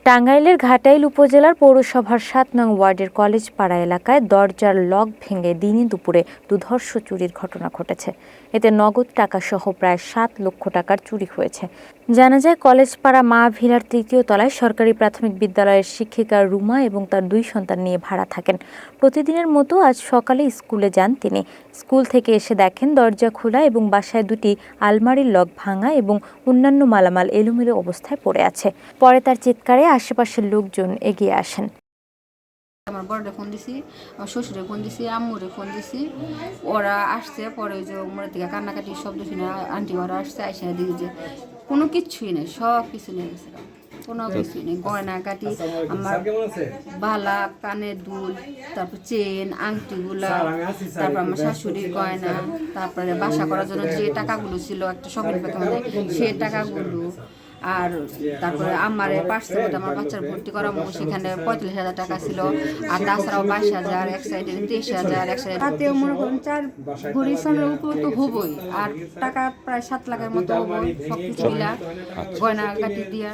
টাঙ্গাইলের ঘাটাইল উপজেলার পৌরসভার ৭ নং ওয়ার্ডের কলেজপাড়া এলাকায় দরজার লক ভেঙে দিনে দুপুরে দুর্ধর্ষ চুরির ঘটনা ঘটেছে। এতে নগদ টাকাসহ প্রায় ৭ লক্ষ টাকার চুরি হয়েছে। জানা যায়, কলেজপাড়া মা ভিলার ৩য় তলায় সরকারি প্রাথমিক বিদ্যালয়ের শিক্ষিকা রুমা এবং তার 2 সন্তান নিয়ে ভাড়া থাকেন। প্রতিদিনের মতো আজ সকালে স্কুলে যান তিনি। স্কুল থেকে এসে দেখেন দরজা খোলা এবং বাসায় 2টি আলমারির লক ভাঙা এবং অন্যান্য মালামাল এলোমেলো অবস্থায় পড়ে আছে। পরে তার চিৎকারে আশেপাশের লোকজন এগিয়ে আসেন। আমার বড়রে ফোন দিছি, আমার শ্বশুরে ফোন দিছি, আম্মুরে ফোন দিছি। ওরা আসছে, পরে ওই যে মোড়ের দিকে কান্নাকাটি শব্দ শুনে আন্টি ওরা আসছে, আইসা দিকে যে কোনো কিছুই নেই, সব কিছু নিয়ে গেছে, কোনো কিছুই নেই। গয়নাগাটি, আমার বালা, কানের দুল, তারপর চেন, আংটিগুলা, তারপর আমার শাশুড়ির গয়না, তারপরে বাসা করার জন্য যে টাকাগুলো ছিল একটা শপিং প্যাকেটে, সেই টাকাগুলো, আর তারপরে আমার পার্সেল আমার বাচ্চার ভর্তি করাবো, সেখানে 45,000 টাকা ছিল। আর তাছাড়াও 22,000, এক সাইডে 23,000, এক সাইডে তাতে মনে করুন 4 ভরি সোনার উপর তো হবই, আর টাকা প্রায় 7 লাখের মতো হবো সবকিছু মিলা গয়না কাটি দিয়া।